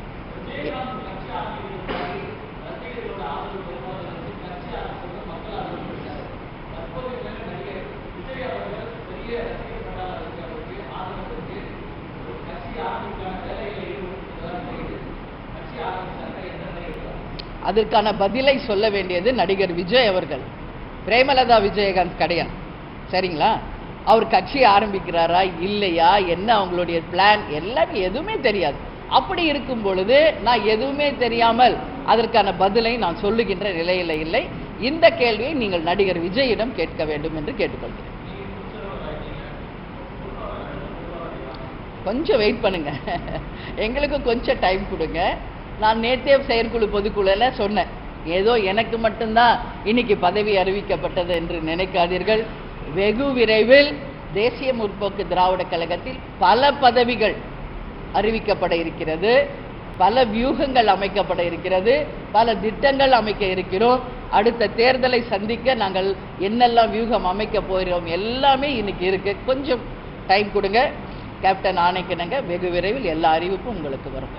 S1: அதற்கான பதிலை சொல்ல வேண்டியது நடிகர் விஜய் அவர்கள். பிரேமலதா விஜயகாந்த் கிடையாது, சரிங்களா? அவர் கட்சி ஆரம்பிக்கிறாரா இல்லையா, என்ன அவங்களுடைய பிளான் எல்லாமே எதுவுமே தெரியாது. அப்படி இருக்கும் பொழுது நான் எதுவுமே தெரியாமல் அதற்கான பதிலை நான் சொல்லுகின்ற நிலையில் இல்லை. இந்த கேள்வியை நீங்கள் நடிகர் விஜயிடம் கேட்க வேண்டும் என்று கேட்டுக்கொள்கிறேன். கொஞ்சம் வெயிட் பண்ணுங்க, எங்களுக்கு கொஞ்சம் டைம் கொடுங்க. நான் நேற்றே செயற்குழு பொதுக்குழுல சொன்னேன், ஏதோ எனக்கு மட்டும்தான் இன்னைக்கு பதவி அறிவிக்கப்பட்டது என்று நினைக்காதீர்கள். வெகு விரைவில் தேசிய முற்போக்கு திராவிட கழகத்தில் பல பதவிகள் அறிவிக்கப்பட இருக்கிறது, பல வியூகங்கள் அமைக்கப்பட இருக்கிறது, பல திட்டங்கள் அமைக்க இருக்கிறோம். அடுத்த தேர்தலை சந்திக்க நாங்கள் என்னெல்லாம் வியூகம் அமைக்க போகிறோம் எல்லாமே இன்னைக்கு இருக்கு. கொஞ்சம் டைம் கொடுங்க. கேப்டன் ஆணைக்கிணங்க வெகு விரைவில் எல்லா அறிவிப்பும் உங்களுக்கு வரும்.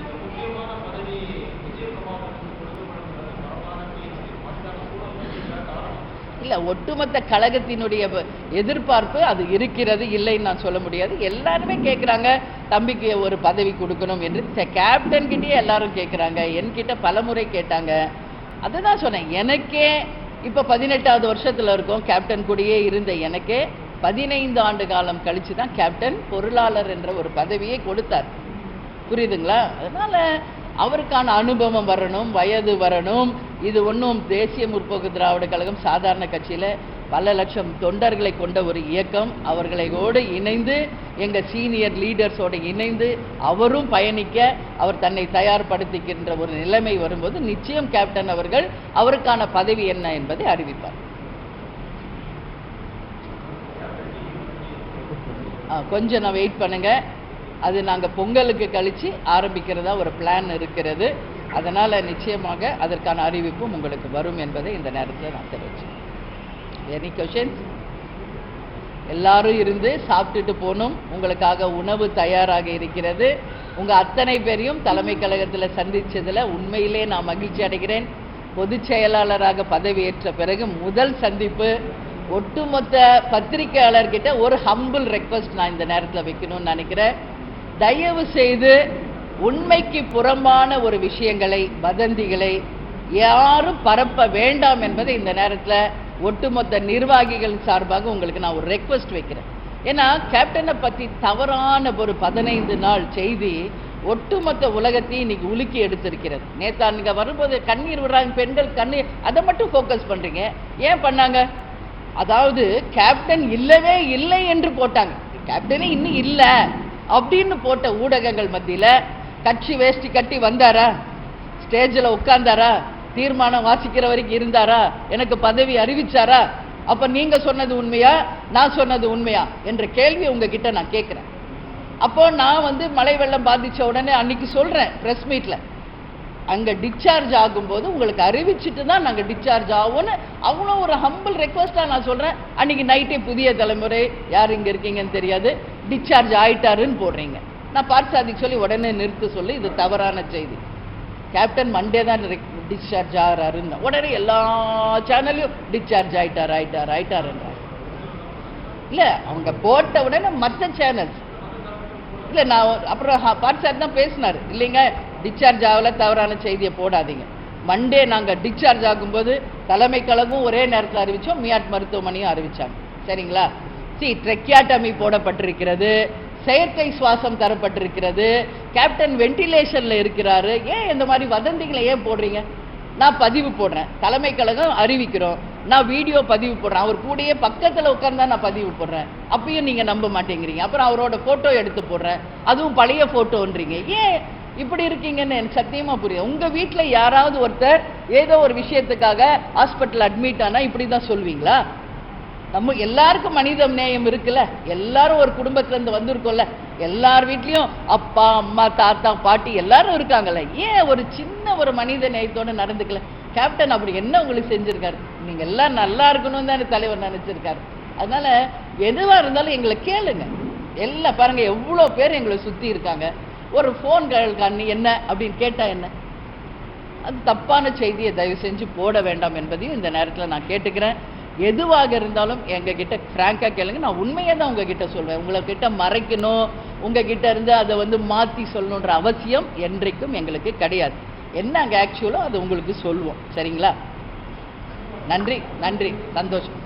S1: இல்லை, ஒட்டுமொத்த கழகத்தினுடைய எதிர்பார்ப்பு அது இருக்கிறது, இல்லைன்னு நான் சொல்ல முடியாது. எல்லாருமே கேட்குறாங்க தம்பிக்கு ஒரு பதவி கொடுக்கணும் என்று. கேப்டன் கிட்டேயே எல்லாரும் கேட்குறாங்க, என்கிட்ட பலமுறை கேட்டாங்க. அதுதான் சொன்னேன், எனக்கே இப்போ 18வது வருஷத்தில் இருக்கோம். கேப்டன் கூடயே இருந்த எனக்கே 15 ஆண்டு காலம் கழித்து தான் கேப்டன் பொருளாளர் என்ற ஒரு பதவியை கொடுத்தார். புரியுதுங்களா? அதனால் அவருக்கான அனுபவம் வரணும், வயது வரணும். இது ஒன்றும் தேசிய முற்போக்கு திராவிட கழகம் சாதாரண கட்சியில் பல லட்சம் தொண்டர்களை கொண்ட ஒரு இயக்கம். அவர்களோடு இணைந்து எங்கள் சீனியர் லீடர்ஸோடு இணைந்து அவரும் பயணிக்க அவர் தன்னை தயார்படுத்திக்கின்ற ஒரு நிலைமை வரும்போது நிச்சயம் கேப்டன் அவர்கள் அவருக்கான பதவி என்ன என்பதை அறிவிப்பார். கொஞ்சம் நான் வெயிட் பண்ணுங்க. அது நாங்கள் பொங்கலுக்கு கழித்து ஆரம்பிக்கிறதா ஒரு பிளான் இருக்கிறது. அதனால் நிச்சயமாக அதற்கான அறிவிப்பும் உங்களுக்கு வரும் என்பதை இந்த நேரத்தில் நான் தெரிவிச்சேன். Any questions? எல்லாரும் இருந்து சாப்பிட்டுட்டு போகணும். உங்களுக்காக உணவு தயாராக இருக்கிறது. உங்கள் அத்தனை பேரையும் தலைமை கழகத்தில் சந்தித்ததில் உண்மையிலே நான் மகிழ்ச்சி அடைகிறேன். பொதுச் செயலாளராக பதவியேற்ற பிறகு முதல் சந்திப்பு. ஒட்டுமொத்த பத்திரிகையாளர்கிட்ட ஒரு ஹம்பிள் ரெக்வஸ்ட் நான் இந்த நேரத்தில் வைக்கணும்னு நினைக்கிறேன். தயவு செய்து உண்மைக்கு புறம்பான ஒரு விஷயங்களை, வதந்திகளை யாரும் பரப்ப வேண்டாம் என்பதை இந்த நேரத்தில் ஒட்டுமொத்த நிர்வாகிகள் சார்பாக உங்களுக்கு நான் ஒரு ரெக்வெஸ்ட் வைக்கிறேன். ஏன்னா கேப்டனை பற்றி தவறான ஒரு 15 நாள் செய்தி ஒட்டுமொத்த உலகத்தையும் இன்னைக்கு உலுக்கி எடுத்திருக்கிறது. நேற்று அங்கே வரும்போது கண்ணீர் விடுறாங்க பெண்கள், கண்ணீர், அதை மட்டும் ஃபோக்கஸ் பண்ணுறீங்க. ஏன் பண்ணாங்க? அதாவது கேப்டன் இல்லவே இல்லை என்று போட்டாங்க. கேப்டனே இன்னும் இல்லை அப்படின்னு போட்ட ஊடகங்கள் மத்தியில் கட்சி வேஷ்டி கட்டி வந்தாரா, ஸ்டேஜில் உட்கார்ந்தாரா, தீர்மானம் வாசிக்கிற வரைக்கும் இருந்தாரா, எனக்கு பதவி அறிவிச்சாரா, அப்ப நீங்க சொன்னது உண்மையா நான் சொன்னது உண்மையா என்ற கேள்வி உங்ககிட்ட நான் கேட்கிறேன். அப்போ நான் மழை வெள்ளம் பாதிச்ச உடனே அன்னைக்கு சொல்றேன் பிரஸ் மீட்ல, அங்க டிஸ்சார்ஜ் ஆகும்போது உங்களுக்கு அறிவிச்சுட்டு தான் நாங்க டிஸ்சார்ஜ் ஆகும்னு அவ்வளோ ஒரு ஹம்பிள் ரெக்வஸ்டா நான் சொல்றேன். அன்னைக்கு நைட்டே புதிய தலைமுறை யார் இங்க இருக்கீங்கன்னு தெரியாது டிஸ்சார்ஜ் ஆயிட்டாருன்னு போடுறீங்க. நான் பார்சாதிக்கு சொல்லி உடனே நிறுத்த சொல்லி இது தவறான செய்தி, கேப்டன் மண்டே தான் டிஸ்சார்ஜ் ஆகிறாருன்னு உடனே எல்லா சேனல்லையும் டிஸ்சார்ஜ் ஆயிட்டாருன்றாங்க. இல்லை அவங்க போட்ட உடனே மற்ற சேனல்ஸ் இல்லை, நான் அப்புறம் பார்சாதி தான் பேசினார், இல்லைங்க டிஸ்சார்ஜ் ஆகல, தவறான செய்தியை போடாதீங்க. மண்டே நாங்கள் டிஸ்சார்ஜ் ஆகும்போது தலைமை கழகம் ஒரே நேரத்தில் அறிவித்தோம், மியாட் மருத்துவமனையும் அறிவிச்சாங்க. சரிங்களா? ட்ரெக்கியாட்டமி போடப்பட்டிருக்கிறது, செயற்கை சுவாசம் தரப்பட்டிருக்கிறது, கேப்டன் வென்டிலேஷன்ல இருக்கிறாரு. ஏன் இந்த மாதிரி வதந்திகளை ஏன் போடுறீங்க? நான் பதிவு போடுறேன், தலைமை கழகம் அறிவிக்கிறோம், நான் வீடியோ பதிவு போடுறேன், அவர் கூடயே பக்கத்தில் உட்கார்ந்தா நான் பதிவு போடுறேன், அப்பயும் நீங்க நம்ப மாட்டேங்கிறீங்க. அப்புறம் அவரோட போட்டோ எடுத்து போடுறேன், அதுவும் பழைய போட்டோன்றீங்க. ஏன் இப்படி இருக்கீங்கன்னு எனக்கு சத்தியமா புரியும். உங்க வீட்டில் யாராவது ஒருத்தர் ஏதோ ஒரு விஷயத்துக்காக ஹாஸ்பிட்டல் அட்மிட் ஆனா இப்படி தான் சொல்வீங்களா? நம்ம எல்லாருக்கும் மனித நேயம் இருக்குல்ல, எல்லாரும் ஒரு குடும்பத்துல இருந்து வந்திருக்கோம்ல, எல்லார் வீட்லயும் அப்பா அம்மா தாத்தா பாட்டி எல்லாரும் இருக்காங்கல்ல, ஏன் ஒரு சின்ன ஒரு மனித நேயத்தோடு நடந்துக்கல? கேப்டன் அப்படி என்ன உங்களுக்கு செஞ்சிருக்காரு? நீங்க எல்லாம் நல்லா இருக்கணும்னு தான் தலைவர் நினைச்சிருக்காரு. அதனால எதுவா இருந்தாலும் எங்களை கேளுங்க. எல்லாம் பாருங்க எவ்வளோ பேர் எங்களை சுத்தி இருக்காங்க, ஒரு ஃபோன் கண்ணி என்ன அப்படின்னு கேட்டா என்ன? அது தப்பான செய்தியை தயவு செஞ்சு போட வேண்டாம் என்பதையும் இந்த நேரத்தில் நான் கேட்டுக்கிறேன். எதுவாக இருந்தாலும் எங்ககிட்ட ஃப்ராங்காக கேளுங்க, நான் உண்மையை தான் உங்ககிட்ட சொல்வேன். உங்ககிட்ட மறைக்கணும், உங்ககிட்ட இருந்து அதை மாற்றி சொல்லணுன்ற அவசியம் என்றைக்கும் எங்களுக்கு கிடையாது. என்ன அங்கே ஆக்சுவலோ அதை உங்களுக்கு சொல்லுவோம். சரிங்களா? நன்றி, நன்றி, சந்தோஷம்.